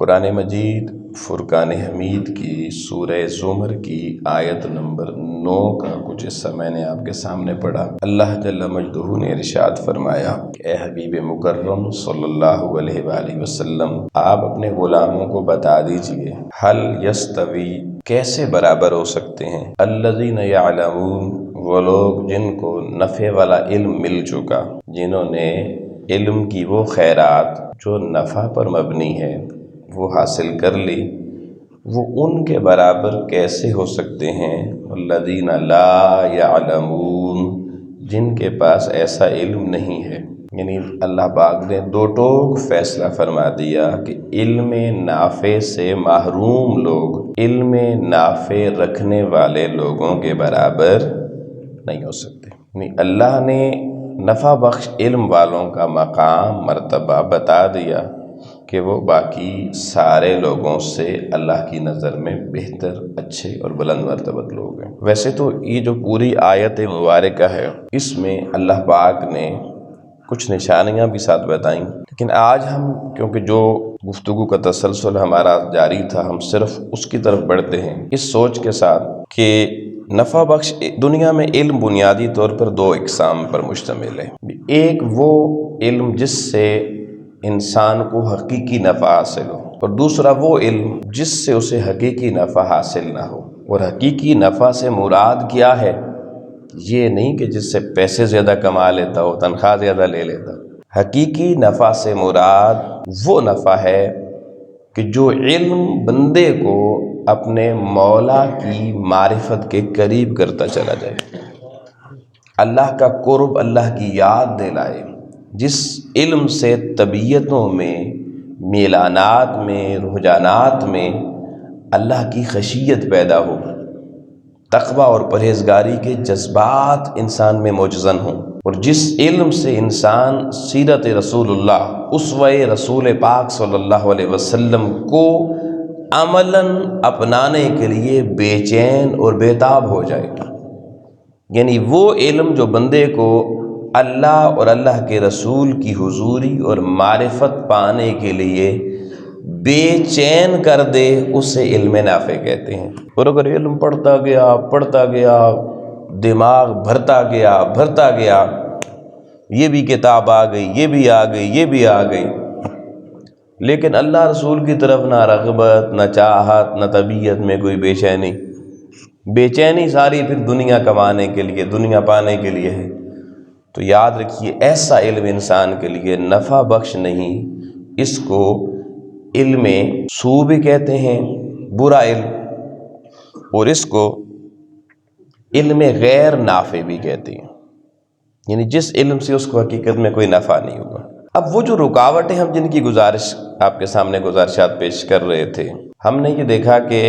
قرآن مجید فرقان حمید کی سورہ زمر کی آیت نمبر 9 کا کچھ حصہ میں نے آپ کے سامنے پڑھا۔ اللہ جل مجدہ نے ارشاد فرمایا کہ اے حبیب مکرم صلی اللہ علیہ وآلہ وسلم، آپ اپنے غلاموں کو بتا دیجئے، حل یستوی، کیسے برابر ہو سکتے ہیں، الذین یعلمون، وہ لوگ جن کو نفع والا علم مل چکا، جنہوں نے علم کی وہ خیرات جو نفع پر مبنی ہے وہ حاصل کر لی، وہ ان کے برابر کیسے ہو سکتے ہیں، الذین لا یعلمون، جن کے پاس ایسا علم نہیں ہے۔ یعنی اللہ پاک نے دو ٹوک فیصلہ فرما دیا کہ علم نافع سے محروم لوگ علم نافع رکھنے والے لوگوں کے برابر نہیں ہو سکتے۔ یعنی اللہ نے نفع بخش علم والوں کا مقام مرتبہ بتا دیا کہ وہ باقی سارے لوگوں سے اللہ کی نظر میں بہتر، اچھے اور بلند مرتبت لوگ ہیں۔ ویسے تو یہ جو پوری آیت مبارکہ ہے، اس میں اللہ پاک نے کچھ نشانیاں بھی ساتھ بتائیں، لیکن آج ہم کیونکہ جو گفتگو کا تسلسل ہمارا جاری تھا، ہم صرف اس کی طرف بڑھتے ہیں اس سوچ کے ساتھ کہ نفع بخش دنیا میں علم بنیادی طور پر دو اقسام پر مشتمل ہے۔ ایک وہ علم جس سے انسان کو حقیقی نفع حاصل ہو، اور دوسرا وہ علم جس سے اسے حقیقی نفع حاصل نہ ہو۔ اور حقیقی نفع سے مراد کیا ہے؟ یہ نہیں کہ جس سے پیسے زیادہ کما لیتا ہو، تنخواہ زیادہ لے لیتا ہو۔ حقیقی نفع سے مراد وہ نفع ہے کہ جو علم بندے کو اپنے مولا کی معرفت کے قریب کرتا چلا جائے، اللہ کا قرب، اللہ کی یاد دلائے، جس علم سے طبیعتوں میں، میلانات میں، رجحانات میں اللہ کی خشیت پیدا ہو، تقویٰ اور پرہیزگاری کے جذبات انسان میں موجزن ہوں، اور جس علم سے انسان سیرت رسول اللہ، اسوہ رسول پاک صلی اللہ علیہ وسلم کو عملاً اپنانے کے لیے بے چین اور بےتاب ہو جائے۔ یعنی وہ علم جو بندے کو اللہ اور اللہ کے رسول کی حضوری اور معرفت پانے کے لیے بے چین کر دے، اسے علم نافع کہتے ہیں۔ اور اگر علم پڑھتا گیا، دماغ بھرتا گیا، یہ بھی کتاب آ گئی، یہ بھی آ گئی، یہ بھی آ گئی، لیکن اللہ رسول کی طرف نہ رغبت، نہ چاہت، نہ طبیعت میں کوئی بے چینی ساری پھر دنیا کمانے کے لیے، دنیا پانے کے لیے ہے، تو یاد رکھیے ایسا علم انسان کے لیے نفع بخش نہیں۔ اس کو علم سو بھی کہتے ہیں، برا علم، اور اس کو علم غیر نافع بھی کہتے ہیں، یعنی جس علم سے اس کو حقیقت میں کوئی نفع نہیں ہوگا۔ اب وہ جو رکاوٹیں ہم جن کی گزارش آپ کے سامنے گزارشات پیش کر رہے تھے، ہم نے یہ دیکھا کہ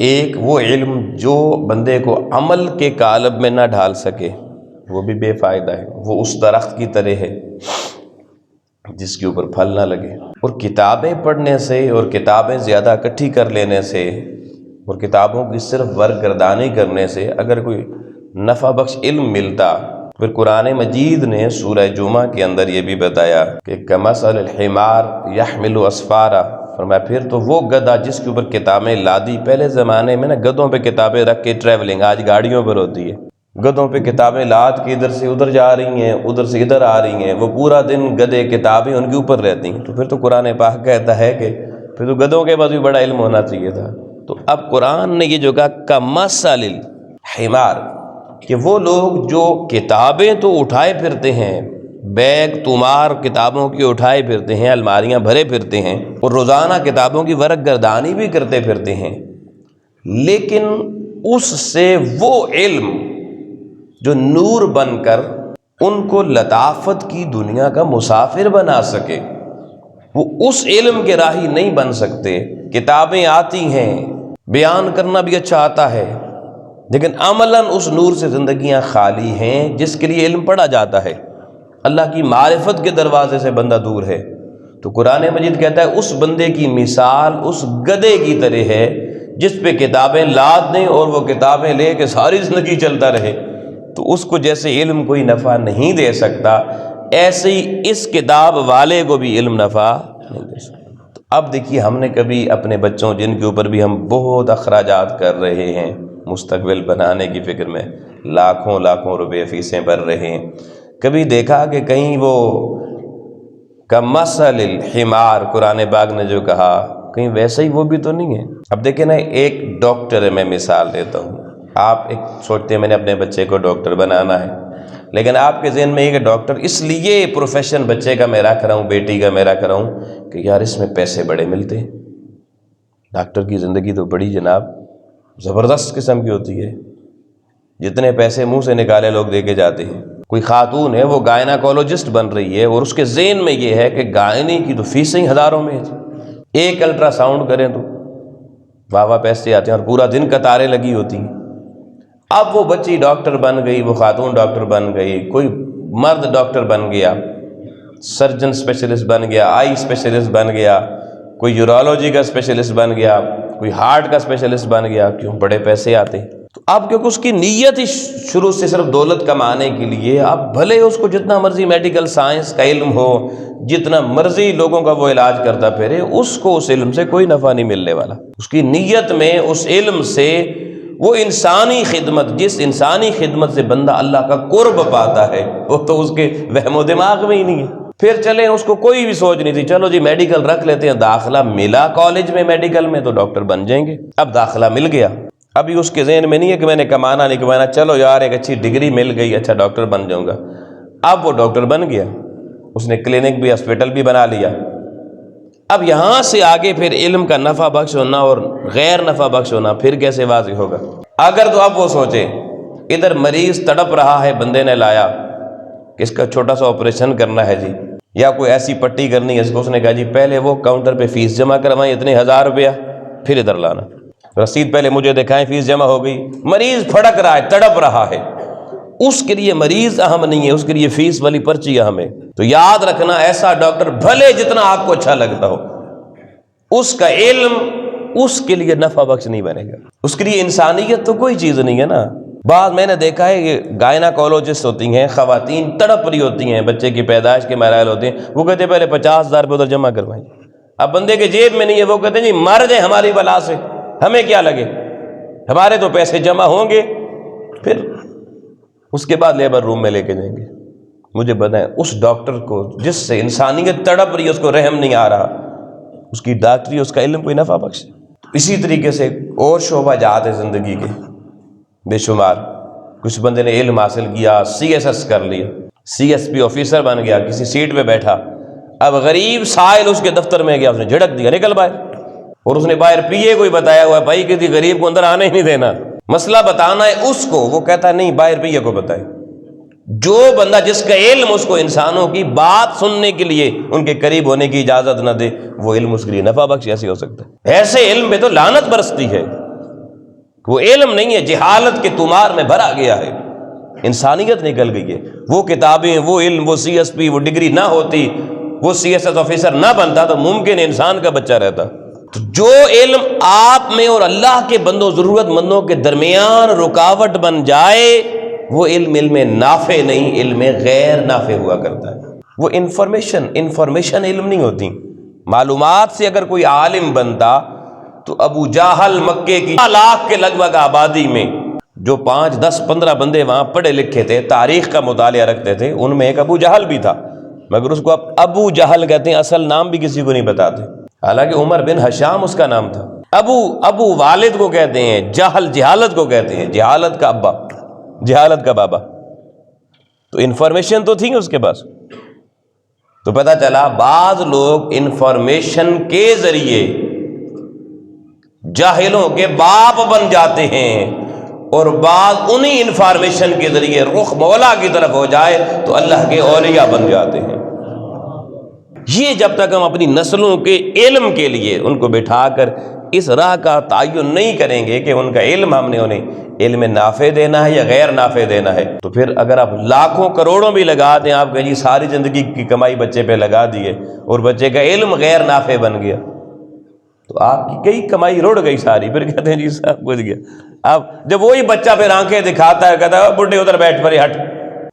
ایک وہ علم جو بندے کو عمل کے قالب میں نہ ڈھال سکے، وہ بھی بے فائدہ ہے، وہ اس درخت کی طرح ہے جس کے اوپر پھل نہ لگے۔ اور کتابیں پڑھنے سے اور کتابیں زیادہ اکٹھی کر لینے سے اور کتابوں کی صرف ورگردانی کرنے سے اگر کوئی نفع بخش علم ملتا، پھر قرآن مجید نے سورہ جمعہ کے اندر یہ بھی بتایا کہ کمثل الحمار یحمل اسفارا، فرمایا پھر تو وہ گدھا جس کے اوپر کتابیں لادی، پہلے زمانے میں نا گدھوں پہ کتابیں رکھ کے ٹریولنگ، آج گاڑیوں پر ہوتی ہے، گدھوں پہ کتابیں لاد کے ادھر سے ادھر جا رہی ہیں، ادھر سے ادھر آ رہی ہیں، وہ پورا دن گدھے کتابیں ان کے اوپر رہتی ہیں، تو پھر تو قرآن پاک کہتا ہے کہ پھر تو گدھوں کے پاس بھی بڑا علم ہونا چاہیے تھا۔ تو اب قرآن نے یہ جو کہا کمثل الحمار، کہ وہ لوگ جو کتابیں تو اٹھائے پھرتے ہیں، بیگ تمار کتابوں کی اٹھائے پھرتے ہیں، الماریاں بھرے پھرتے ہیں، اور روزانہ کتابوں کی ورق گردانی بھی کرتے پھرتے ہیں، لیکن اس سے وہ علم جو نور بن کر ان کو لطافت کی دنیا کا مسافر بنا سکے، وہ اس علم کے راہی نہیں بن سکتے۔ کتابیں آتی ہیں، بیان کرنا بھی اچھا آتا ہے، لیکن عملاً اس نور سے زندگیاں خالی ہیں جس کے لیے علم پڑھا جاتا ہے، اللہ کی معرفت کے دروازے سے بندہ دور ہے۔ تو قرآن مجید کہتا ہے اس بندے کی مثال اس گدھے کی طرح ہے جس پہ کتابیں لاد دیں اور وہ کتابیں لے کے ساری زندگی چلتا رہے، تو اس کو جیسے علم کوئی نفع نہیں دے سکتا، ایسے ہی اس کتاب والے کو بھی علم نفع نہیں دے سکتا۔ تو اب دیکھیے ہم نے کبھی اپنے بچوں جن کے اوپر بھی ہم بہت اخراجات کر رہے ہیں مستقبل بنانے کی فکر میں، لاکھوں لاکھوں روپے فیسیں بھر رہے ہیں، کبھی دیکھا کہ کہیں وہ کمثل الحمار قرآن پاک نے جو کہا کہیں ویسا ہی وہ بھی تو نہیں ہے؟ اب دیکھیں نا، ایک ڈاکٹر ہے، میں مثال دیتا ہوں، آپ ایک سوچتے ہیں میں نے اپنے بچے کو ڈاکٹر بنانا ہے، لیکن آپ کے ذہن میں یہ کہ ڈاکٹر اس لیے پروفیشن بچے کا میں رکھ رہا ہوں، بیٹی کا میں رکھ رہا ہوں کہ یار اس میں پیسے بڑے ملتے ہیں۔ ڈاکٹر کی زندگی تو بڑی جناب زبردست قسم کی ہوتی ہے، جتنے پیسے منہ سے نکالے لوگ دے کے جاتے ہیں۔ کوئی خاتون ہے وہ گائناکولوجسٹ بن رہی ہے اور اس کے ذہن میں یہ ہے کہ گائنی کی تو فیسیں ہی ہزاروں میں ہے، ایک الٹرا ساؤنڈ کریں تو واہ واہ پیسے آتے ہیں اور پورا دن قطاریں لگی ہوتی ہیں۔ اب وہ بچی ڈاکٹر بن گئی، وہ خاتون ڈاکٹر بن گئی، کوئی مرد ڈاکٹر بن گیا، سرجن اسپیشلسٹ بن گیا، آئی اسپیشلسٹ بن گیا، کوئی یورولوجی کا اسپیشلسٹ بن گیا، کوئی ہارٹ کا اسپیشلسٹ بن گیا، کیوں؟ بڑے پیسے آتے ہیں۔ تو اب کیونکہ اس کی نیت ہی شروع سے صرف دولت کمانے کے لیے، اب بھلے اس کو جتنا مرضی میڈیکل سائنس کا علم ہو، جتنا مرضی لوگوں کا وہ علاج کرتا پھرے، اس کو اس علم سے کوئی نفع نہیں ملنے والا۔ اس کی نیت میں اس علم سے وہ انسانی خدمت، جس انسانی خدمت سے بندہ اللہ کا قرب پاتا ہے، وہ تو اس کے وہم و دماغ میں ہی نہیں ہے۔ پھر چلیں اس کو کوئی بھی سوچ نہیں تھی، چلو جی میڈیکل رکھ لیتے ہیں، داخلہ ملا کالج میں میڈیکل میں تو ڈاکٹر بن جائیں گے۔ اب داخلہ مل گیا، ابھی اس کے ذہن میں نہیں ہے کہ میں نے کمانا نہیں کمانا، چلو یار ایک اچھی ڈگری مل گئی، اچھا ڈاکٹر بن جاؤں گا۔ اب وہ ڈاکٹر بن گیا، اس نے کلینک بھی ہاسپٹل بھی بنا لیا۔ اب یہاں سے آگے پھر علم کا نفع بخش ہونا اور غیر نفع بخش ہونا پھر کیسے واضح ہوگا؟ اگر تو اب وہ سوچے ادھر مریض تڑپ رہا ہے، بندے نے لایا کہ اس کا چھوٹا سا آپریشن کرنا ہے جی، یا کوئی ایسی پٹی کرنی ہے، اس کو اس نے کہا جی پہلے وہ کاؤنٹر پہ فیس جمع کروائیں اتنے 1000 روپیہ، پھر ادھر لانا، رسید پہلے مجھے دکھائیں، فیس جمع ہو گئی۔ مریض پھڑک رہا ہے، تڑپ رہا ہے، اس کے لیے مریض اہم نہیں ہے، اس کے لیے فیس والی پرچی اہم ہے۔ تو یاد رکھنا، ایسا ڈاکٹر بھلے جتنا آپ کو اچھا لگتا ہو، اس کا علم اس کے لیے نفع بخش نہیں بنے گا، اس کے لیے انسانیت تو کوئی چیز نہیں ہے نا۔ بعض میں نے دیکھا ہے کہ گائناکولوجسٹ ہوتی ہیں، خواتین تڑپ رہی ہوتی ہیں، بچے کی پیدائش کے مراحل ہوتے ہیں، وہ کہتے ہیں پہلے 50,000 روپے ادھر جمع کروائیں۔ اب بندے کے جیب میں نہیں ہے، وہ کہتے ہیں جی مر جائیں ہماری بلا سے، ہمیں کیا لگے، ہمارے تو پیسے جمع ہوں گے، پھر اس کے بعد لیبر روم میں لے کے جائیں گے۔ مجھے بتائیں اس ڈاکٹر کو جس سے انسانیت تڑپ رہی ہے، اس کو رحم نہیں آ رہا، اس کی ڈاکٹری، اس کا علم کوئی نفع بخش؟ اسی طریقے سے اور شعبہ جات ہے زندگی کے بے شمار۔ کچھ بندے نے علم حاصل کیا، CSS کر لیا، CSP آفیسر بن گیا، کسی سیٹ پہ بیٹھا، اب غریب سائل اس کے دفتر میں گیا، اس نے جھڑک دیا نکل باہر، اور اس نے باہر PA کو ہی بتایا ہوا ہے بھائی کسی غریب کو اندر آنے ہی نہیں دینا، مسئلہ بتانا ہے اس کو، وہ کہتا ہے نہیں باہر PA کو بتائے۔ جو بندہ جس کا علم اس کو انسانوں کی بات سننے کے لیے ان کے قریب ہونے کی اجازت نہ دے، وہ علم اس کے لیے نفع بخش ایسے ہو سکتا ہے؟ ایسے علم پہ تو لعنت برستی ہے، وہ علم نہیں ہے، جہالت کے تمار میں بھرا گیا ہے، انسانیت نکل گئی ہے۔ وہ کتابیں، وہ علم، وہ CSP، وہ ڈگری نہ ہوتی، وہ CSS آفیسر نہ بنتا تو ممکن انسان کا بچہ رہتا۔ تو جو علم آپ میں اور اللہ کے بندوں ضرورت مندوں کے درمیان رکاوٹ بن جائے، وہ علم نافع نہیں، علم غیر نافع ہوا کرتا ہے۔ وہ انفارمیشن علم نہیں ہوتی۔ معلومات سے اگر کوئی عالم بنتا تو ابو جہل مکے کی 1 لاکھ کے لگ بھگ آبادی میں جو 5 10 15 بندے وہاں پڑھے لکھے تھے، تاریخ کا مطالعہ رکھتے تھے، ان میں ایک ابو جہل بھی تھا، مگر اس کو اب ابو جہل کہتے ہیں، اصل نام بھی کسی کو نہیں بتاتے، حالانکہ عمر بن ہشام اس کا نام تھا۔ ابو والد کو کہتے ہیں، جہل جہالت کو کہتے ہیں، جہالت کا ابا، جہالت کا بابا۔ تو انفارمیشن تو تھی اس کے پاس۔ تو پتہ چلا بعض لوگ انفارمیشن کے ذریعے جاہلوں کے باپ بن جاتے ہیں، اور بعض انہی انفارمیشن کے ذریعے رخ مولا کی طرف ہو جائے تو اللہ کے اولیاء بن جاتے ہیں۔ یہ جب تک ہم اپنی نسلوں کے علم کے لیے ان کو بٹھا کر اس راہ کا تعین نہیں کریں گے کہ ان کا علم ہم نے انہیں علم نافع دینا ہے یا غیر نافع دینا ہے، تو پھر اگر آپ لاکھوں کروڑوں بھی لگا دیں، آپ کہیں جی ساری زندگی کی کمائی بچے پہ لگا دیے اور بچے کا علم غیر نافع بن گیا، تو آپ کی کئی کمائی رڑ گئی ساری، پھر کہتے ہیں جی سب کچھ گیا۔ اب جب وہی بچہ پھر آنکھیں دکھاتا ہے، کہتا ہے بڈھے ادھر بیٹھ پڑے ہٹ،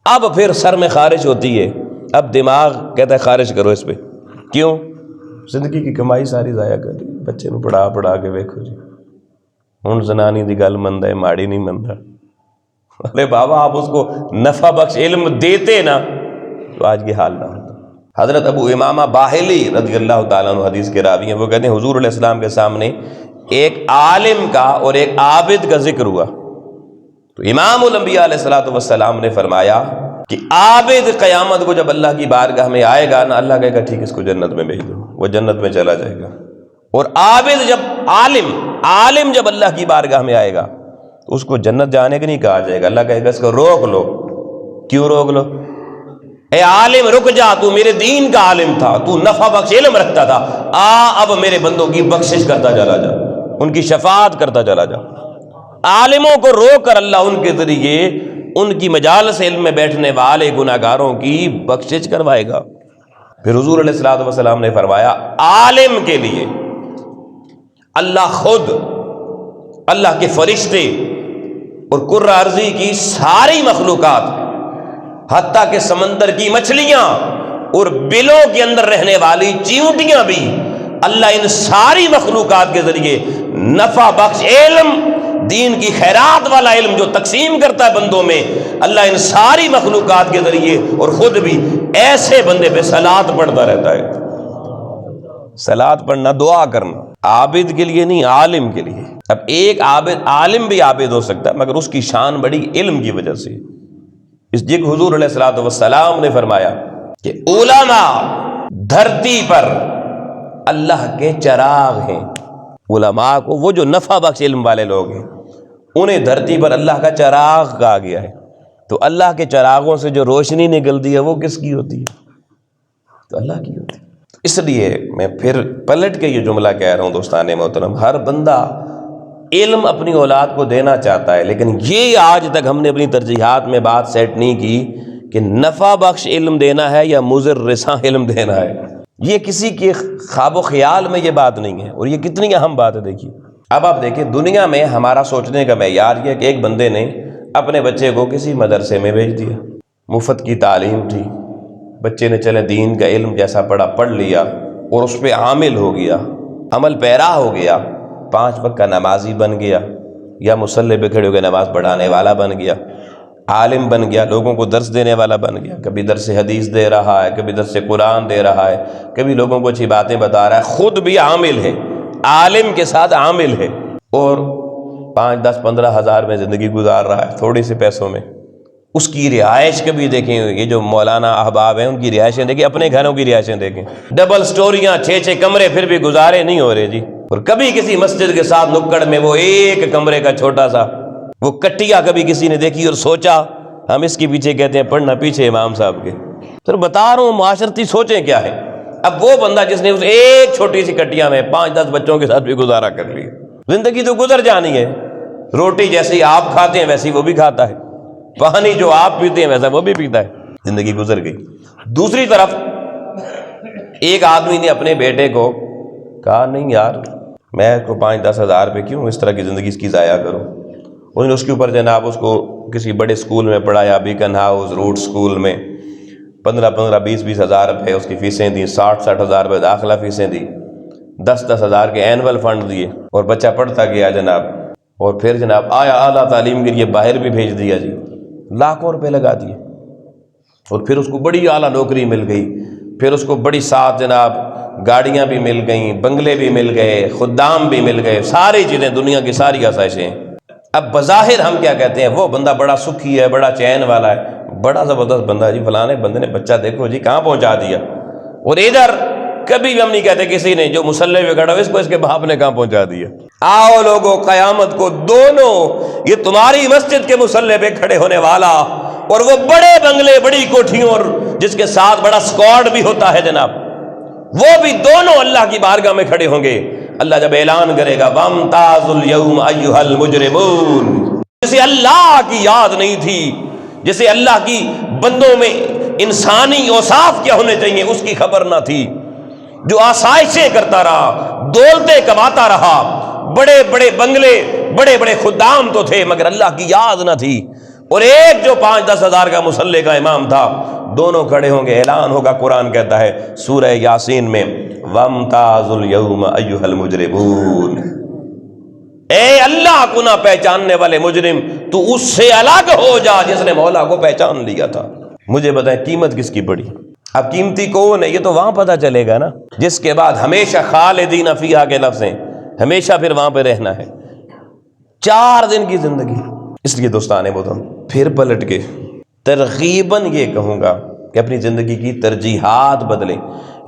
اب پھر سر میں خارش ہوتی ہے، اب دماغ کہتا ہے خارش کرو اس پہ، کیوں؟ زندگی کی کمائی ساری ضائع کر دی، بچے نو پڑھا کے ویکھو جی ہن زنانی دی گل مندا ہے، ماڑی نہیں مندا۔ ارے بابا آپ اس کو نفع بخش علم دیتے نا تو آج یہ حال نہ ہوتا۔ حضرت ابو امامہ باہلی رضی اللہ تعالیٰ عنہ حدیث کے راوی ہیں، وہ کہتے ہیں حضور علیہ السلام کے سامنے ایک عالم کا اور ایک عابد کا ذکر ہوا تو امام الانبیاء علیہ السلام نے فرمایا کہ عابد قیامت کو جب اللہ کی بارگاہ میں آئے گا نا، اللہ کہے گا ٹھیک اس کو جنت میں بھیج دو، وہ جنت میں چلا جائے گا۔ اور عابد جب عالم جب اللہ کی بارگاہ میں آئے گا تو اس کو جنت جانے کے نہیں کہا جائے گا، اللہ کہے گا اس کو روک لو۔ کیوں روک لو؟ اے عالم رک جا، تو میرے دین کا عالم تھا، تو نفع بخش علم رکھتا تھا، اب میرے بندوں کی بخشش کرتا چلا جا، ان کی شفاعت کرتا چلا جا۔ عالموں کو روک کر اللہ ان کے ذریعے ان کی مجالس علم میں بیٹھنے والے گناہگاروں کی بخشش کروائے گا۔ پھر حضور علیہ الصلوۃ والسلام نے فرمایا عالم کے لیے اللہ خود، اللہ کے فرشتے اور کرہ ارضی کی ساری مخلوقات، حتیٰ کہ سمندر کی مچھلیاں اور بلوں کے اندر رہنے والی چیونٹیاں بھی، اللہ ان ساری مخلوقات کے ذریعے نفع بخش علم، دین کی خیرات والا علم جو تقسیم کرتا ہے بندوں میں، اللہ ان ساری مخلوقات کے ذریعے اور خود بھی ایسے بندے پہ صلوات پڑھتا رہتا ہے۔ صلوات پڑھنا، دعا کرنا، عابد کے لیے نہیں، عالم کے لیے۔ اب ایک عالم بھی عابد ہو سکتا ہے مگر اس کی شان بڑی علم کی وجہ سے۔ اس جگہ حضور علیہ الصلوۃ والسلام نے فرمایا کہ علماء دھرتی پر اللہ کے چراغ ہیں۔ علماء کو، وہ جو نفع بخش علم والے لوگ ہیں، انہیں دھرتی پر اللہ کا چراغ کہا گیا ہے۔ تو اللہ کے چراغوں سے جو روشنی نکلتی ہے وہ کس کی ہوتی ہے؟ تو اللہ کی ہوتی ہے۔ اس لیے میں پھر پلٹ کے یہ جملہ کہہ رہا ہوں دوستان محترم، ہر بندہ علم اپنی اولاد کو دینا چاہتا ہے، لیکن یہ آج تک ہم نے اپنی ترجیحات میں بات سیٹ نہیں کی کہ نفع بخش علم دینا ہے یا مضر رساں علم دینا ہے۔ یہ کسی کے خواب و خیال میں یہ بات نہیں ہے، اور یہ کتنی اہم بات ہے۔ دیکھیے اب آپ دیکھیں دنیا میں ہمارا سوچنے کا معیار یہ ہے کہ ایک بندے نے اپنے بچے کو کسی مدرسے میں بھیج دیا، مفت کی تعلیم تھی، بچے نے چلے دین کا علم جیسا پڑھ لیا اور اس پہ عامل ہو گیا، عمل پیرا ہو گیا، 5 وقت کا نمازی بن گیا، یا مصلی پہ کھڑے ہو کے نماز پڑھانے والا بن گیا، عالم بن گیا، لوگوں کو درس دینے والا بن گیا، کبھی درس حدیث دے رہا ہے، کبھی درس قرآن دے رہا ہے، کبھی لوگوں کو اچھی باتیں بتا رہا ہے، خود بھی عامل ہے، عالم کے ساتھ عامل ہے، اور 5، 10، 15 ہزار میں زندگی گزار رہا ہے، تھوڑی سی پیسوں میں۔ اس کی رہائش کبھی دیکھیں، یہ جو مولانا احباب ہیں ان کی رہائشیں دیکھیں، اپنے گھروں کی رہائشیں دیکھیں، ڈبل سٹوریاں، 6 کمرے، پھر بھی گزارے نہیں ہو رہے جی۔ اور کبھی کسی مسجد کے ساتھ نکڑ میں وہ 1 کمرے کا چھوٹا سا وہ کٹیا کبھی کسی نے دیکھی اور سوچا ہم اس کے پیچھے کہتے ہیں پڑھنا پیچھے امام صاحب کے۔ پھر بتا رہا ہوں معاشرتی سوچیں کیا ہے۔ اب وہ بندہ جس نے اس ایک چھوٹی سی کٹیا میں 5-10 بچوں کے ساتھ بھی گزارا کر لی، زندگی تو گزر جانی ہے، روٹی جیسی آپ کھاتے ہیں ویسی وہ بھی کھاتا ہے، پانی جو آپ پیتے ہیں ویسا وہ بھی پیتا ہے، زندگی گزر گئی۔ دوسری طرف ایک آدمی نے اپنے بیٹے کو کہا نہیں یار میں کو 5-10 ہزار پہ کیوں اس طرح کی زندگی اس کی ضائع کروں۔ انہوں نے اس کے اوپر جناب اس کو کسی بڑے اسکول میں پڑھایا، بیکن ہاؤس روڈ اسکول میں، 15-15، 20-20 ہزار روپے اس کی فیسیں دیں، 60-60 ہزار روپے داخلہ فیسیں دی، 10-10 ہزار کے اینول فنڈ دیے، اور بچہ پڑھتا گیا جناب۔ اور پھر جناب آیا اعلیٰ تعلیم کے لیے باہر بھی بھیج دیا جی، لاکھوں روپے لگا دیے، اور پھر اس کو بڑی اعلیٰ نوکری مل گئی، پھر اس کو بڑی ساتھ جناب گاڑیاں بھی مل گئیں، بنگلے بھی مل گئے، خدام بھی مل گئے، ساری چیزیں، دنیا کی ساری آسائشیں۔ اب بظاہر ہم کیا کہتے ہیں، وہ بندہ بڑا سکھی ہے، بڑا چین والا ہے، بڑا زبردست بندہ جی، فلانے بندے نے بچہ دیکھو جی کہاں پہنچا دیا۔ اور ادھر کبھی بھی ہم نہیں کہتے کسی نے جو مصلی پہ کھڑا ہو اس کو اس کے باپ نے کہاں پہنچا دیا۔ آؤ لوگوں قیامت کو دونوں، یہ تمہاری مسجد کے مصلی پہ کھڑے ہونے والا اور وہ بڑے بنگلے، بڑی کوٹھیوں اور جس کے ساتھ بڑا اسکواڈ بھی ہوتا ہے جناب، وہ بھی دونوں اللہ کی بارگاہ میں کھڑے ہوں گے۔ اللہ جب اعلان کرے گا وَامْتَازُوا الْيَوْمَ أَيُّهَا الْمُجْرِمُونَ، جسے اللہ کی یاد نہیں تھی، جسے اللہ کی بندوں میں انسانی اوصاف کیا ہونے چاہیے اس کی خبر نہ تھی، جو آسائشیں کرتا رہا، دولتیں کماتا رہا، بڑے بڑے بنگلے، بڑے بڑے خدام تو تھے مگر اللہ کی یاد نہ تھی، اور ایک جو 5-10 ہزار کا مصلی کا امام تھا، دونوں کھڑے ہوں گے، اعلان ہوگا، قرآن کہتا ہے سورہ یاسین میں وَامْتَازُوا الْيَوْمَ أَيُّهَا الْمُجْرِمُونَ، اے اللہ کو نہ پہچاننے والے مجرم، تو اس سے الگ ہو جا جس نے مولا کو پہچان لیا تھا۔ مجھے بتائیں قیمت کس کی پڑی؟ اب قیمتی کون ہے؟ یہ تو وہاں پتہ چلے گا نا، جس کے بعد ہمیشہ خالدین فیہا کے لفظ ہیں، ہمیشہ پھر وہاں پہ رہنا ہے۔ 4 دن کی زندگی۔ اس لیے دوستان محترم پھر پلٹ کے ترغیباً یہ کہوں گا کہ اپنی زندگی کی ترجیحات بدلیں۔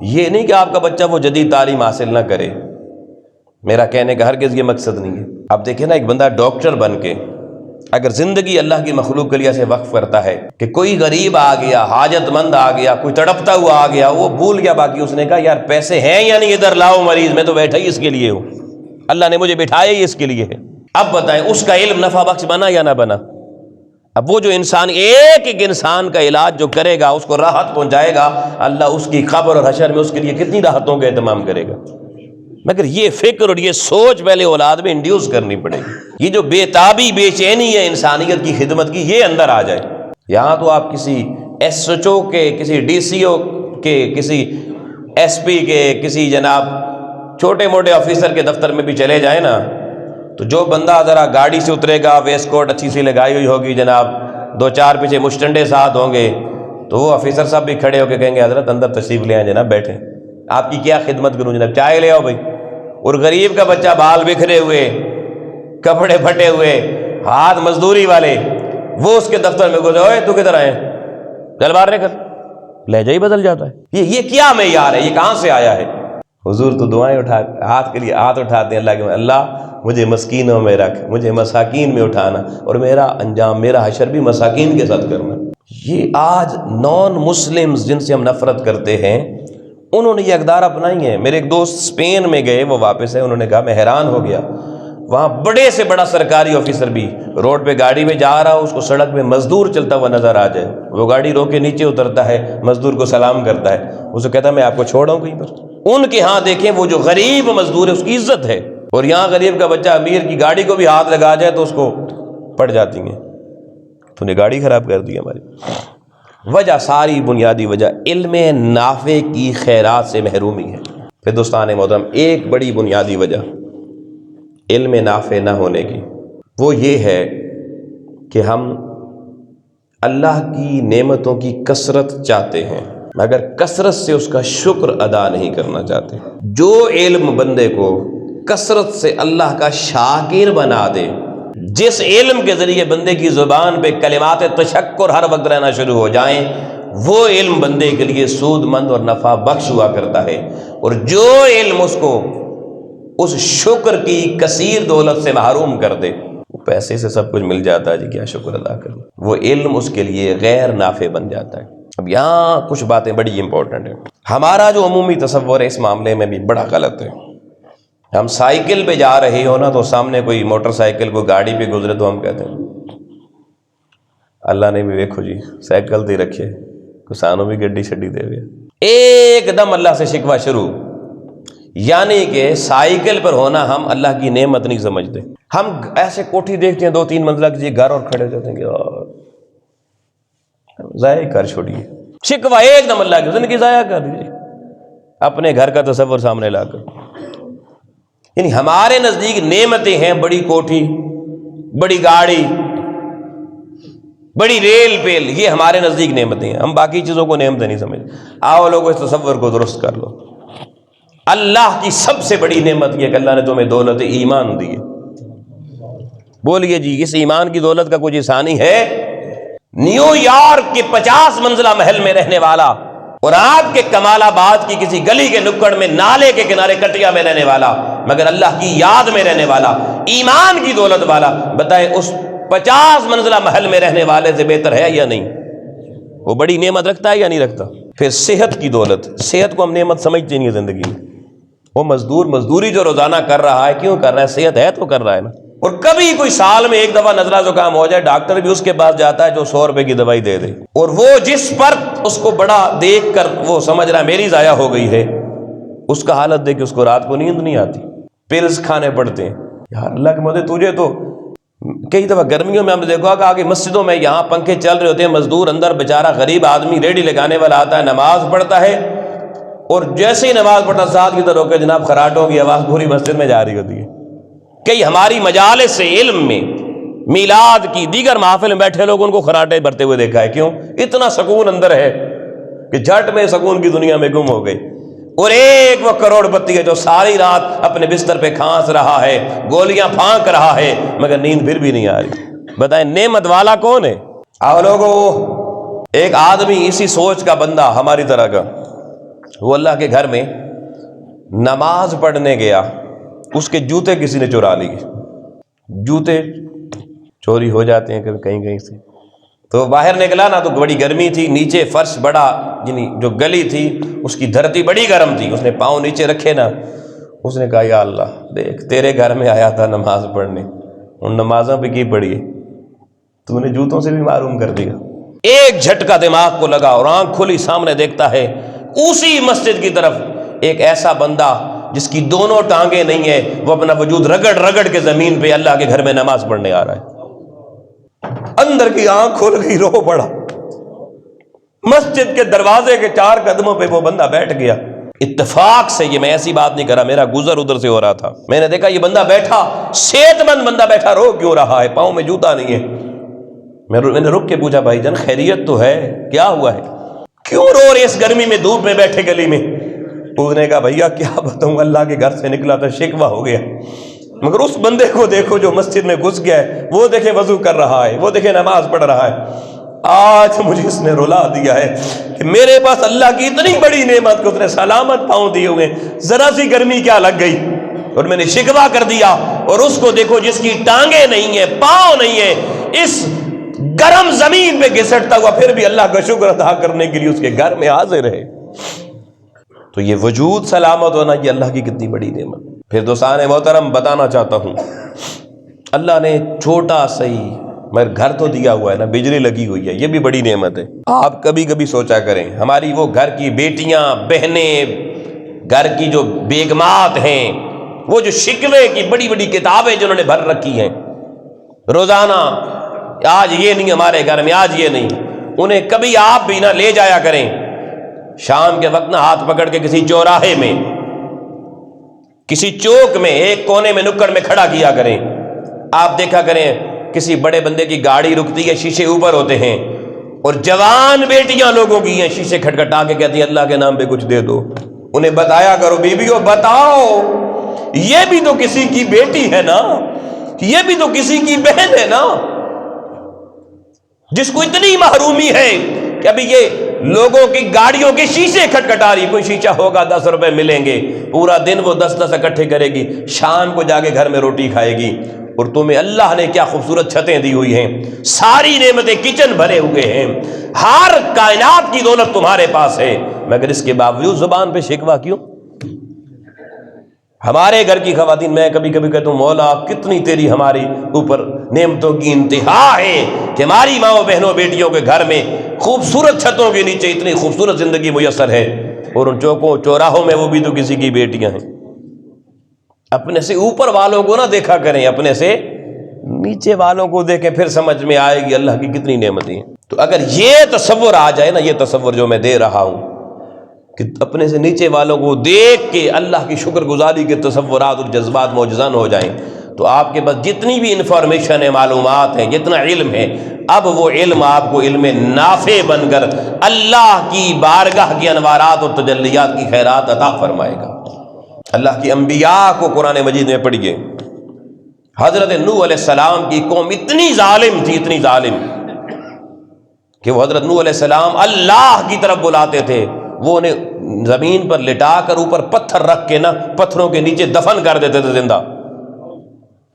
یہ نہیں کہ آپ کا بچہ وہ جدید تعلیم حاصل نہ کرے، میرا کہنے کا ہرگز یہ مقصد نہیں ہے۔ اب دیکھیں نا، ایک بندہ ڈاکٹر بن کے اگر زندگی اللہ کی مخلوق کے لیے سے وقف کرتا ہے کہ کوئی غریب آ گیا، حاجت مند آ گیا، کوئی تڑپتا ہوا آ گیا، وہ بھول گیا باقی، اس نے کہا یار پیسے ہیں یا نہیں، ادھر لاؤ مریض، میں تو بیٹھا ہی اس کے لیے ہوں، اللہ نے مجھے بٹھایا ہی اس کے لیے ہے۔ اب بتائیں اس کا علم نفع بخش بنا یا نہ بنا؟ اب وہ جو انسان ایک ایک انسان کا علاج جو کرے گا، اس کو راحت پہنچائے گا، اللہ اس کی قبر اور حشر میں اس کے لیے کتنی راحتوں کا اہتمام کرے گا۔ مگر یہ فکر اور یہ سوچ پہلے اولاد میں انڈیوس کرنی پڑے گی۔ یہ جو بے تابی بے چینی ہے انسانیت کی خدمت کی، یہ اندر آ جائے۔ یہاں تو آپ کسی ایس ایچ او کے، کسی ڈی سی او کے، کسی ایس پی کے، کسی جناب چھوٹے موٹے آفیسر کے دفتر میں بھی چلے جائیں نا، تو جو بندہ ذرا گاڑی سے اترے گا، ویسٹ کوٹ اچھی سی لگائی ہوئی ہوگی جناب، 2-4 پیچھے مشٹنڈے ساتھ ہوں گے، تو وہ آفیسر صاحب بھی کھڑے ہو کے کہیں گے حضرت اندر تشریف لے آئیں جناب، بیٹھیں، آپ کی کیا خدمت کروں جناب، چائے لے آؤ بھائی۔ اور غریب کا بچہ بال بکھرے ہوئے، کپڑے پھٹے ہوئے، ہاتھ مزدوری والے، وہ اس کے دفتر میں گزرے، اوے تو کدھر آئے، چل باہر نکل، لہجہ ہی بدل جاتا ہے۔ یہ کیا معیار ہے؟ یہ کہاں سے آیا ہے؟ حضور تو دعائیں ہاتھ کے لیے ہاتھ اٹھاتے ہیں اللہ کے، اللہ مجھے مسکینوں میں رکھ، مجھے مساکین میں اٹھانا، اور میرا انجام، میرا حشر بھی مساکین کے ساتھ کرنا۔ یہ آج نان مسلمز جن سے ہم نفرت کرتے ہیں، انہوں نے یہ اقدار اپنائی ہیں۔ میرے ایک دوست اسپین میں گئے، وہ واپس ہے، انہوں نے کہا میں حیران ہو گیا، وہاں بڑے سے بڑا سرکاری آفیسر بھی روڈ پہ گاڑی میں جا رہا ہو، اس کو سڑک میں مزدور چلتا ہوا نظر آ جائے، وہ گاڑی روک کے نیچے اترتا ہے، مزدور کو سلام کرتا ہے، اسے کہتا ہے میں آپ کو چھوڑا ہوں کہیں پر۔ ان کے ہاں دیکھیں وہ جو غریب مزدور ہے اس کی عزت ہے، اور یہاں غریب کا بچہ امیر کی گاڑی کو بھی ہاتھ لگا جائے تو اس کو پڑ جاتی ہیں، تو نے گاڑی خراب کر دی ہماری۔ وجہ، ساری بنیادی وجہ علم نافع کی خیرات سے محرومی ہے۔ پھر دوستان محترم ایک بڑی بنیادی وجہ علم نافع نہ ہونے کی وہ یہ ہے کہ ہم اللہ کی نعمتوں کی کثرت چاہتے ہیں مگر کثرت سے اس کا شکر ادا نہیں کرنا چاہتے۔ جو علم بندے کو کثرت سے اللہ کا شاکر بنا دے، جس علم کے ذریعے بندے کی زبان پہ کلمات تشکر ہر وقت رہنا شروع ہو جائیں، وہ علم بندے کے لیے سود مند اور نفع بخش ہوا کرتا ہے۔ اور جو علم اس کو اس شکر کی کثیر دولت سے محروم کر دے، پیسے سے سب کچھ مل جاتا ہے جی، کیا شکر ادا کرنا، وہ علم اس کے لیے غیر نافع بن جاتا ہے۔ اب یہاں کچھ باتیں بڑی امپورٹنٹ ہیں۔ ہمارا جو عمومی تصور ہے اس معاملے میں بھی بڑا غلط ہے۔ ہم سائیکل پہ جا رہے ہو نا، تو سامنے کوئی موٹر سائیکل کو گاڑی پہ گزرے تو ہم کہتے ہیں اللہ نے بھی دیکھو جی سائیکل دے رکھے، کسانوں بھی گڈی شڈی دے ہوئے، ایک دم اللہ سے شکوہ شروع۔ یعنی کہ سائیکل پر ہونا ہم اللہ کی نعمت نہیں سمجھتے۔ ہم ایسے کوٹھی دیکھتے ہیں 2-3 منزلہ کسی گھر، اور کھڑے ہوتے ہیں کہ ضائع کر چھوڑیے، شکوہ ایک دم اللہ کی زندگی ضائع کر دیجیے اپنے گھر کا تصور سامنے لا کر۔ یعنی ہمارے نزدیک نعمتیں ہیں بڑی کوٹھی، بڑی گاڑی، بڑی ریل پیل، یہ ہمارے نزدیک نعمتیں ہیں، ہم باقی چیزوں کو نعمتیں نہیں سمجھتے۔ آؤ لوگوں اس تصور کو درست کر لو۔ اللہ کی سب سے بڑی نعمت یہ کہ اللہ نے تمہیں دولت ایمان دی ہے۔ بولیے جی اس ایمان کی دولت کا کچھ ثانی ہے؟ نیو یارک کے 50 منزلہ محل میں رہنے والا، اور آپ کے کمال آباد کی کسی گلی کے نکڑ میں نالے کے کنارے کٹیا میں رہنے والا، مگر اللہ کی یاد میں رہنے والا، ایمان کی دولت والا، بتائیں اس 50 منزلہ محل میں رہنے والے سے بہتر ہے یا نہیں؟ وہ بڑی نعمت رکھتا ہے یا نہیں رکھتا؟ پھر صحت کی دولت، صحت کو ہم نعمت سمجھتے نہیں زندگی میں۔ وہ مزدور مزدوری جو روزانہ کر رہا ہے، کیوں کر رہا ہے؟ صحت ہے تو کر رہا ہے نا۔ اور کبھی کوئی سال میں ایک دفعہ نزلہ زکام ہو جائے، ڈاکٹر بھی اس کے پاس جاتا ہے جو 100 روپے کی دوائی دے دے، اور وہ جس پر اس کو بڑا دیکھ کر وہ سمجھ رہا ہے میری ضائع ہو گئی ہے، اس کا حالت دیکھ کے اس کو رات کو نیند نہیں آتی، پلز کھانے پڑتے ہیں۔ یار اللہ کے مدد، تجھے تو کئی دفعہ گرمیوں میں ہم نے دیکھا کہ آگے مسجدوں میں یہاں پنکھے چل رہے ہوتے ہیں، مزدور اندر بیچارہ غریب آدمی ریڑھی لگانے والا آتا ہے، نماز پڑھتا ہے، اور جیسے ہی نماز پڑھنا ساتھ کی طرف کہ جناب خراٹوں کی آواز پوری مسجد میں جاری ہوتی ہے. کئی ہماری مجالس علم میں میلاد کی دیگر محافل میں بیٹھے لوگ ان کو خراٹے بھرتے ہوئے دیکھا ہے. کیوں؟ اتنا سکون اندر ہے کہ جھٹ میں سکون کی دنیا میں گم ہو گئے. اور ایک وہ کروڑ پتی ہے جو ساری رات اپنے بستر پہ کھانس رہا ہے، گولیاں پھانک رہا ہے، مگر نیند پھر بھی نہیں آ رہی. بتائیں نعمت والا کون ہے؟ آپ لوگوں، ایک آدمی اسی سوچ کا بندہ ہماری طرح کا، وہ اللہ کے گھر میں نماز پڑھنے گیا، اس کے جوتے کسی نے چرا لیے. جوتے چوری ہو جاتے ہیں کبھی کہیں کہیں سے. تو باہر نکلا نا تو بڑی گرمی تھی، نیچے فرش بڑا، یعنی جو گلی تھی اس کی دھرتی بڑی گرم تھی. اس نے پاؤں نیچے رکھے نا، اس نے کہا یا اللہ دیکھ تیرے گھر میں آیا تھا نماز پڑھنے، ان نمازوں پہ کی پڑھی ہے، تو نے جوتوں سے بھی معروم کر دیا. ایک جھٹکا دماغ کو لگا اور آنکھ کھلی، سامنے دیکھتا ہے اسی مسجد کی طرف ایک ایسا بندہ جس کی دونوں ٹانگیں نہیں ہیں، وہ اپنا وجود رگڑ رگڑ کے زمین پہ اللہ کے گھر میں نماز پڑھنے آ رہا ہے. اندر کی آنکھ کھل گئی، رو پڑا. مسجد کے دروازے کے 4 قدموں پہ وہ بندہ بیٹھ گیا. اتفاق سے، یہ میں ایسی بات نہیں کر رہا، میرا گزر ادھر سے ہو رہا تھا، میں نے دیکھا یہ بندہ بیٹھا، صحت مند بندہ بیٹھا، رو کیوں رہا ہے؟ پاؤں میں جوتا نہیں ہے. میں نے رک کے پوچھا بھائی جان خیریت تو ہے؟ کیا ہوا ہے؟ کیوں رو رہے اس گرمی میں دھوپ میں بیٹھے گلی میں؟ اس نے کہا بھیا کیا بتاؤں، اللہ کے گھر سے نکلا تھا، شکوہ ہو گیا. مگر اس بندے کو دیکھو جو مسجد میں گھس گیا ہے، وہ دیکھے وضو کر رہا ہے، وہ دیکھے نماز پڑھ رہا ہے. آج مجھے اس نے رلا دیا ہے کہ میرے پاس اللہ کی اتنی بڑی نعمت کو اس نے سلامت پاؤں دیے ہوئے، ذرا سی گرمی کیا لگ گئی اور میں نے شکوہ کر دیا. اور اس کو دیکھو جس کی ٹانگیں نہیں ہیں، پاؤں نہیں ہیں، اس گرم زمین پہ گھسٹتا ہوا پھر بھی اللہ کا شکر ادا کرنے کے لیے اس کے گھر میں حاضر ہے. تو یہ وجود سلامت ہونا، یہ اللہ کی کتنی بڑی نعمت. پھر دوستان محترم بتانا چاہتا ہوں، اللہ نے چھوٹا سہی مگر گھر تو دیا ہوا ہے نا، بجلی لگی ہوئی ہے، یہ بھی بڑی نعمت ہے. آپ کبھی کبھی سوچا کریں، ہماری وہ گھر کی بیٹیاں، بہنیں، گھر کی جو بیگمات ہیں، وہ جو شکوے کی بڑی بڑی کتابیں جنہوں نے بھر رکھی ہیں، روزانہ آج یہ نہیں ہمارے گھر میں، آج یہ نہیں، انہیں کبھی آپ بھی نہ لے جایا کریں شام کے وقت نہ ہاتھ پکڑ کے کسی چوراہے میں، کسی چوک میں، ایک کونے میں، نکڑ میں کھڑا کیا کریں. آپ دیکھا کریں کسی بڑے بندے کی گاڑی رکتی ہے، شیشے اوپر ہوتے ہیں، اور جوان بیٹیاں لوگوں کی ہیں، شیشے کھٹکھٹا کے کہتی ہیں اللہ کے نام پہ کچھ دے دو. انہیں بتایا کرو بیویوں، بتاؤ یہ بھی تو کسی کی بیٹی ہے نا، یہ بھی تو کسی کی بہن ہے نا، جس کو اتنی محرومی ہے کہ ابھی یہ لوگوں کی گاڑیوں کے شیشے کھٹکھٹا رہی. کوئی شیشہ ہوگا 10 روپے ملیں گے، پورا دن وہ 10 اکٹھے کرے گی، شام کو جا کے گھر میں روٹی کھائے گی. اور تمہیں اللہ نے کیا خوبصورت چھتیں دی ہوئی ہیں، ساری نعمتیں، کچن بھرے ہوئے ہیں، ہر کائنات کی دولت تمہارے پاس ہے، مگر اس کے باوجود زبان پہ شکوہ کیوں؟ ہمارے گھر کی خواتین، میں کبھی کبھی کہتا ہوں مولا کتنی تیری ہماری اوپر نعمتوں کی انتہا ہے کہ ہماری ماں و بہنوں بیٹیوں کے گھر میں خوبصورت چھتوں کے نیچے اتنی خوبصورت زندگی میسر ہے، اور ان چوکوں چوراہوں میں وہ بھی تو کسی کی بیٹیاں ہیں. اپنے سے اوپر والوں کو نہ دیکھا کریں، اپنے سے نیچے والوں کو دیکھیں، پھر سمجھ میں آئے گی اللہ کی کتنی نعمتیں ہیں. تو اگر یہ تصور آ جائے نا، یہ تصور جو میں دے رہا ہوں کہ اپنے سے نیچے والوں کو دیکھ کے اللہ کی شکر گزاری کے تصورات اور جذبات موجزن ہو جائیں، تو آپ کے پاس جتنی بھی انفارمیشن ہے، معلومات ہیں، جتنا علم ہے، اب وہ علم آپ کو علم نافع بن کر اللہ کی بارگاہ کی انوارات اور تجلیات کی خیرات عطا فرمائے گا. اللہ کی انبیاء کو قرآن مجید میں پڑھیے، حضرت نوح علیہ السلام کی قوم اتنی ظالم تھی، اتنی ظالم کہ وہ حضرت نوح علیہ السلام اللہ کی طرف بلاتے تھے، وہ انہیں زمین پر لٹا کر اوپر پتھر رکھ کے نا پتھروں کے نیچے دفن کر دیتے تھے زندہ،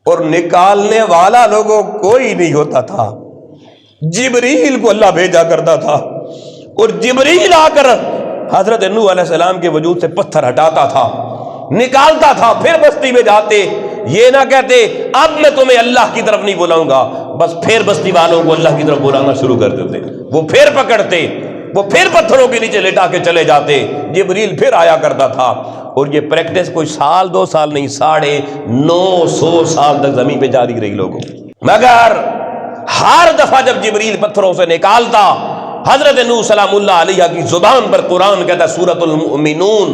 اور نکالنے والا لوگوں کوئی نہیں ہوتا تھا. جبریل کو اللہ بھیجا کرتا تھا، اور جبریل آ کر حضرت نوح علیہ السلام کے وجود سے پتھر ہٹاتا تھا، نکالتا تھا. پھر بستی میں جاتے، یہ نہ کہتے اب میں تمہیں اللہ کی طرف نہیں بلاؤں گا، بس پھر بستی والوں کو اللہ کی طرف بلانا شروع کر دیتے. وہ پھر پکڑتے، وہ پھر پتھروں کے نیچے لٹا کے چلے جاتے، جبریل پھر آیا کرتا تھا. اور یہ پریکٹس کوئی سال 2 سال نہیں، 950 سال تک زمین پہ جاری رہی لوگوں. مگر ہر دفعہ جب جبریل پتھروں سے نکالتا، حضرت نوح سلام اللہ علیہ کی زبان پر قرآن کہتا ہے سورۃ المؤمنون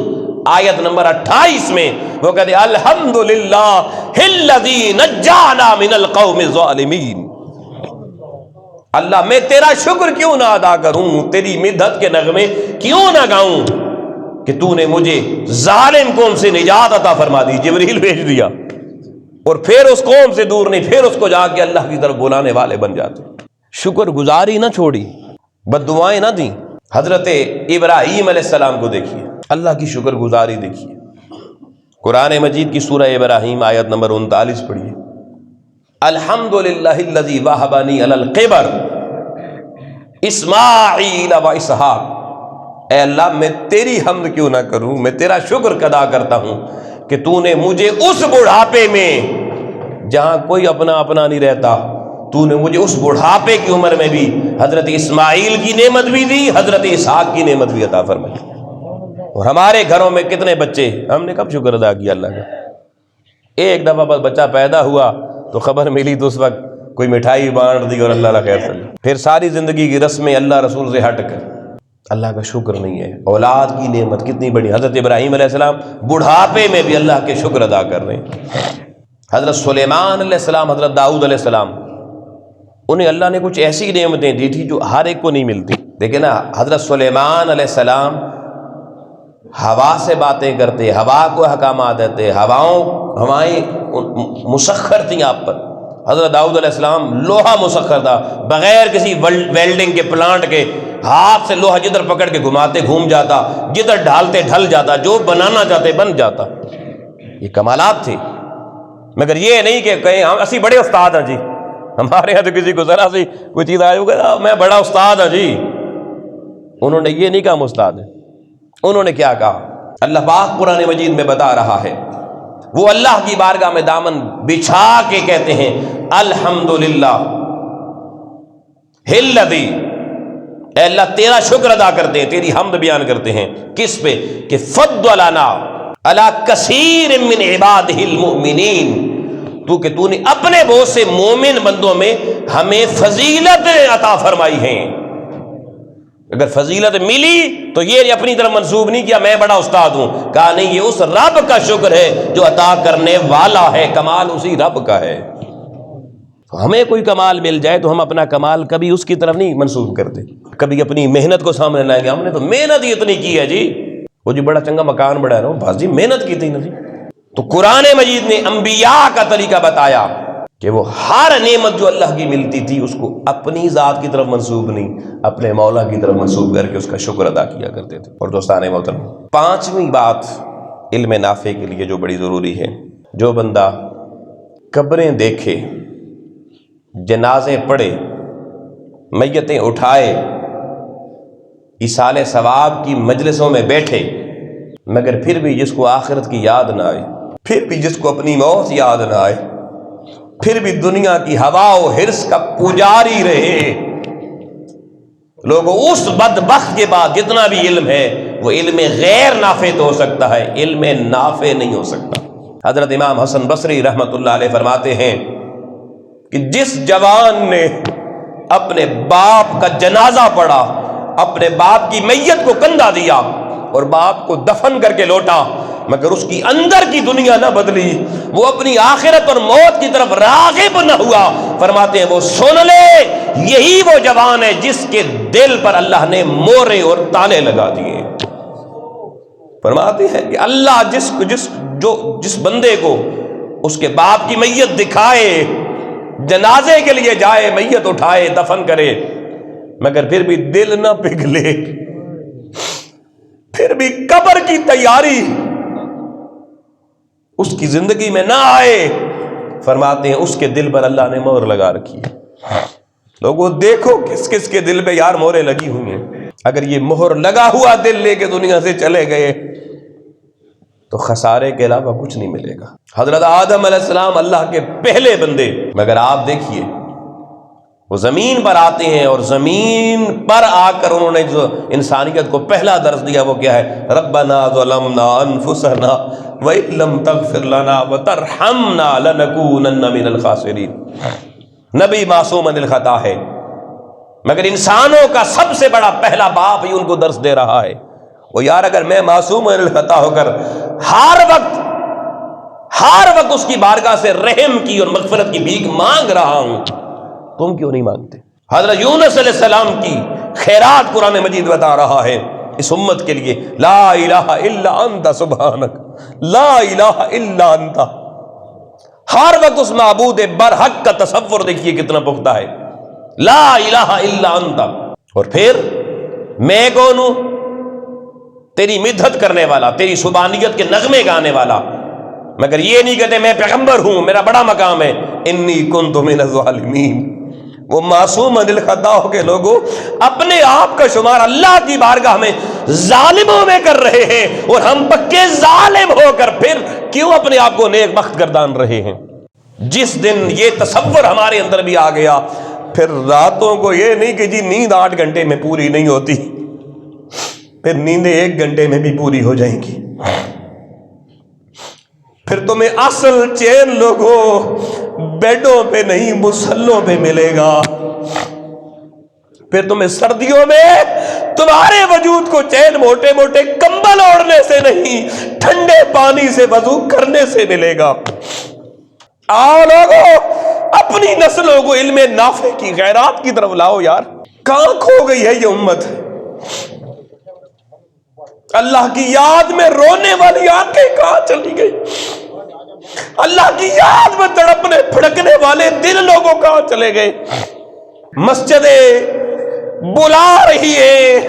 آیت نمبر 28 میں وہ کہتے ہیں الحمدللہ الذی نجانا من القوم الظالمین. اللہ میں تیرا شکر کیوں نہ ادا کروں، تیری مدحت کے نغمے کیوں نہ گاؤں کہ تو نے مجھے ظالم قوم سے نجات عطا فرما دی. جبریل بھیج دیا اور پھر اس قوم سے دور نہیں، پھر اس کو جا کے اللہ کی طرف بلانے والے بن جاتے. شکر گزاری نہ چھوڑی، بد دعائیں نہ دیں. حضرت ابراہیم علیہ السلام کو دیکھیے، اللہ کی شکر گزاری دیکھیے. قرآن مجید کی سورہ ابراہیم آیت نمبر 39 پڑھیے. الحمدللہ الذی وہبنی علی الکبر اسماعیل و اسحاق. اے اللہ میں تیری حمد کیوں نہ کروں، میں تیرا شکر ادا کرتا ہوں کہ تو نے مجھے اس بڑھاپے میں جہاں کوئی اپنا نہیں رہتا، تو نے مجھے اس بڑھاپے کی عمر میں بھی حضرت اسماعیل کی نعمت بھی دی، حضرت اسحاق کی نعمت بھی عطا فرمائی. اور ہمارے گھروں میں کتنے بچے، ہم نے کب شکر ادا کیا اللہ کا؟ ایک دفعہ بس بچہ پیدا ہوا تو خبر ملی تو اس وقت کوئی مٹھائی بانٹ دی اور اللہ کا خیر صلی. پھر ساری زندگی کی رسمیں اللہ رسول سے ہٹ کر اللہ کا شکر نہیں ہے. اولاد کی نعمت کتنی بڑی. حضرت ابراہیم علیہ السلام بڑھاپے میں بھی اللہ کے شکر ادا کر رہے ہیں. حضرت سلیمان علیہ السلام، حضرت داؤد علیہ السلام، انہیں اللہ نے کچھ ایسی نعمتیں دی تھی جو ہر ایک کو نہیں ملتی. دیکھیں نا، حضرت سلیمان علیہ السلام ہوا سے باتیں کرتے، ہوا کو احکامات دیتے، ہوائیں مسخر تھیں آپ پر. حضرت داؤد علیہ السلام لوہا مسخر تھا، بغیر کسی ویلڈنگ کے پلانٹ کے ہاتھ سے لوہا جدھر پکڑ کے گھماتے گھوم جاتا، جدھر ڈھالتے ڈھل جاتا، جو بنانا چاہتے بن جاتا. یہ کمالات تھے. مگر یہ نہیں کہ کہیں ہم اسی بڑے استاد ہیں جی، ہمارے یہاں تو کسی کو ذرا سی کوئی چیز آئی ہوگا میں بڑا استاد ہوں جی. انہوں نے یہ نہیں کہا ہم استاد ہیں. انہوں نے کیا کہا؟ اللہ پاک قرآن مجید میں بتا رہا ہے، وہ اللہ کی بارگاہ میں دامن بچھا کے کہتے ہیں الحمدللہ الذی. اے اللہ تیرا شکر ادا کرتے ہیں، تیری حمد بیان کرتے ہیں. کس پہ؟ کہ فضلنا علی کثیر من عبادہ المؤمنین. تو نے اپنے بہت سے مومن بندوں میں ہمیں فضیلت عطا فرمائی ہیں. اگر فضیلت ملی تو یہ اپنی طرف منسوب نہیں کیا میں بڑا استاد ہوں، کہا نہیں، یہ اس رب کا شکر ہے جو عطا کرنے والا ہے. کمال اسی رب کا ہے. ہمیں کوئی کمال مل جائے تو ہم اپنا کمال کبھی اس کی طرف نہیں منسوب کرتے، کبھی اپنی محنت کو سامنے لائیں گے. ہم نے تو محنت ہی اتنی کی ہے جی، وہ جی بڑا چنگا مکان بڑا ہے نا، بس جی محنت کی تھی نا جی. تو قرآن مجید نے انبیاء کا طریقہ بتایا کہ وہ ہر نعمت جو اللہ کی ملتی تھی اس کو اپنی ذات کی طرف منسوب نہیں، اپنے مولا کی طرف منسوب کر کے اس کا شکر ادا کیا کرتے تھے. اور دوستان محترم، پانچویں بات علم نافع کے لیے جو بڑی ضروری ہے، جو بندہ قبریں دیکھے، جنازے پڑھے، میتیں اٹھائے، ایصال ثواب کی مجلسوں میں بیٹھے، مگر پھر بھی جس کو آخرت کی یاد نہ آئے، پھر بھی جس کو اپنی موت یاد نہ آئے، پھر بھی دنیا کی ہوا و حرص کا پجاری رہے، لوگوں اس بدبخت کے بعد جتنا بھی علم ہے وہ علم غیر نافع تو ہو سکتا ہے، علم نافع نہیں ہو سکتا. حضرت امام حسن بصری رحمۃ اللہ علیہ فرماتے ہیں کہ جس جوان نے اپنے باپ کا جنازہ پڑھا، اپنے باپ کی میت کو کندھا دیا اور باپ کو دفن کر کے لوٹا، مگر اس کی اندر کی دنیا نہ بدلی، وہ اپنی آخرت اور موت کی طرف راغب نہ ہوا، فرماتے ہیں وہ سن لے یہی وہ جوان ہے جس کے دل پر اللہ نے مورے اور تالے لگا دیے. فرماتے ہیں کہ اللہ جس بندے کو اس کے باپ کی میت دکھائے، جنازے کے لیے جائے، میت اٹھائے، دفن کرے، مگر پھر بھی دل نہ پگھلے، پھر بھی قبر کی تیاری اس کی زندگی میں نہ آئے، فرماتے ہیں اس کے دل پر اللہ نے مہر لگا رکھی ہے. لوگوں دیکھو کس کس کے دل پہ یار مہریں لگی ہوئی ہیں. اگر یہ مہر لگا ہوا دل لے کے دنیا سے چلے گئے تو خسارے کے علاوہ کچھ نہیں ملے گا. حضرت آدم علیہ السلام اللہ کے پہلے بندے، مگر آپ دیکھیے وہ زمین پر آتے ہیں اور زمین پر آ کر انہوں نے جو انسانیت کو پہلا درس دیا وہ کیا ہے؟ ربنا ظلمنا انفسنا وَإِن لَّمْ تَغْفِرْ لَنَا وَتَرْحَمْنَا لَنَكُونَنَّ مِنَ الْخَاسِرِينَ. نبی معصوم عن الخطا ہے مگر انسانوں کا سب سے بڑا پہلا باپ ہی ان کو درس دے رہا ہے، وہ یار اگر میں معصوم الخطا ہو کر ہر وقت اس کی بارگاہ سے رحم کی اور مغفرت کی بھیک مانگ رہا ہوں، تم کیوں نہیں مانگتے؟ حضرت یونس علیہ السلام کی خیرات قرآن مجید بتا رہا ہے اس امت کے لیے، لا الہ الا انت سبحانک لا الہ الا انت۔ ہر وقت اس معبود برحق کا تصور دیکھیے کتنا پختہ ہے، لا الہ الا انت۔ اور پھر میں کون ہوں؟ تیری مدحت کرنے والا، تیری سبحانیت کے نغمے گانے والا، مگر یہ نہیں کہتے میں پیغمبر ہوں، میرا بڑا مقام ہے، انی کنت من الظالمین۔ وہ معصوم عن الخطا کے لوگوں اپنے آپ کا شمار اللہ کی بارگاہ میں ظالموں میں کر رہے ہیں، اور ہم پکے ظالم ہو کر پھر کیوں اپنے آپ کو نیک بخت گردان رہے ہیں؟ جس دن یہ تصور ہمارے اندر بھی آ گیا، پھر راتوں کو یہ نہیں کہ جی نیند 8 گھنٹے میں پوری نہیں ہوتی، پھر نیندیں 1 گھنٹے میں بھی پوری ہو جائیں گی۔ پھر تمہیں اصل چین لوگوں بیڈوں پہ نہیں مسلوں پہ ملے گا۔ پھر تمہیں سردیوں میں تمہارے وجود کو چین موٹے موٹے کمبل اوڑھنے سے نہیں، ٹھنڈے پانی سے وضو کرنے سے ملے گا۔ آؤ لوگوں، اپنی نسلوں کو علم نافع کی غیرات کی طرف لاؤ یار۔ کہاں کھو گئی ہے یہ امت؟ اللہ کی یاد میں رونے والی آنکھیں کہاں چلی گئی؟ اللہ کی یاد میں تڑپنے پھڑکنے والے دل لوگوں کہاں چلے گئے؟ مسجدیں بلا رہی ہے،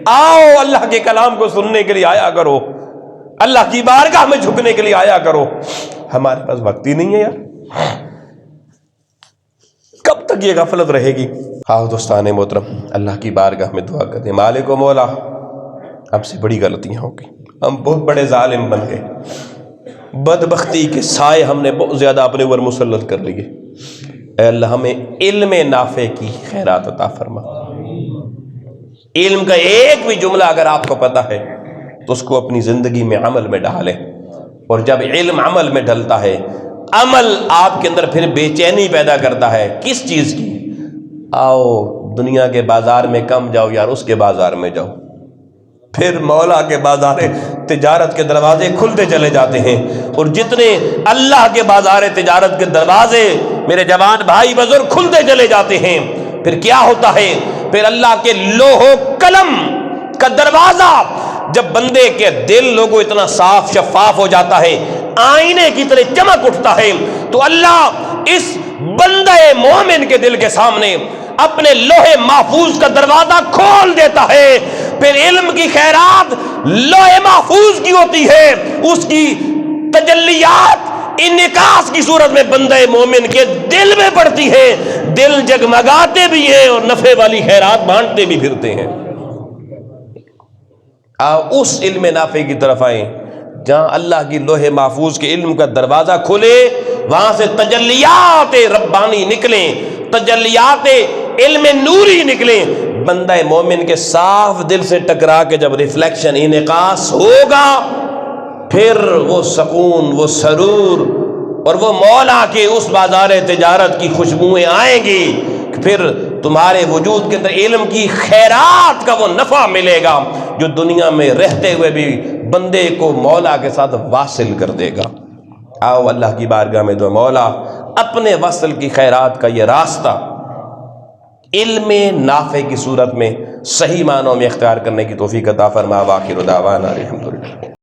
آؤ اللہ کے کلام کو سننے کے لیے آیا کرو، اللہ کی بارگاہ میں جھکنے کے لیے آیا کرو۔ ہمارے پاس وقت ہی نہیں ہے یار، کب تک یہ غفلت رہے گی؟ آؤ دوستان محترم، اللہ کی بارگاہ میں دعا کرتے ہیں، مالک و مولا ہم سے بڑی غلطیاں ہو گئی، ہم بہت بڑے ظالم بن گئے، بدبختی کے سائے ہم نے بہت زیادہ اپنے اوپر مسلط کر لیے۔ اے اللہ ہمیں علم نافع کی خیرات عطا فرما۔ علم کا ایک بھی جملہ اگر آپ کو پتہ ہے تو اس کو اپنی زندگی میں عمل میں ڈالیں، اور جب علم عمل میں ڈلتا ہے، عمل آپ کے اندر پھر بے چینی پیدا کرتا ہے۔ کس چیز کی؟ آؤ دنیا کے بازار میں کم جاؤ یار، اس کے بازار میں جاؤ، پھر مولا کے بازار تجارت کے دروازے کھلتے چلے جاتے ہیں، اور جتنے اللہ کے بازار تجارت کے دروازے میرے جوان بھائی بزرگ کھلتے چلے جاتے ہیں، پھر کیا ہوتا ہے؟ پھر اللہ کے لوح و قلم کا دروازہ جب بندے کے دل لوگوں اتنا صاف شفاف ہو جاتا ہے، آئینے کی طرح چمک اٹھتا ہے، تو اللہ اس بندے مومن کے دل کے سامنے اپنے لوح محفوظ کا دروازہ کھول دیتا ہے۔ پھر علم کی خیرات لوح محفوظ کی ہوتی ہے، اس کی تجلیات انعکاس کی صورت میں بندے مومن کے دل میں پڑتی ہے، دل جگمگاتے بھی ہیں اور نفع والی خیرات بانٹتے بھی پھرتے ہیں۔ اس علم نافع کی طرف آئیں جہاں اللہ کی لوح محفوظ کے علم کا دروازہ کھلے، وہاں سے تجلیات ربانی نکلیں، تجلیات علم نوری نکلیں، بندہ مومن کے صاف دل سے ٹکرا کے جب ریفلیکشن انعکاس ہوگا، پھر وہ سکون، وہ سرور اور وہ مولا کے اس بازار تجارت کی خوشبوئیں آئیں گی، پھر تمہارے وجود کے اندر علم کی خیرات کا وہ نفع ملے گا جو دنیا میں رہتے ہوئے بھی بندے کو مولا کے ساتھ واصل کر دے گا۔ آؤ اللہ کی بارگاہ میں دعا، مولا اپنے وصل کی خیرات کا یہ راستہ علم نافع کی صورت میں صحیح معنوں میں اختیار کرنے کی توفیق عطا فرما۔ وآخر دعوانا الحمدللہ۔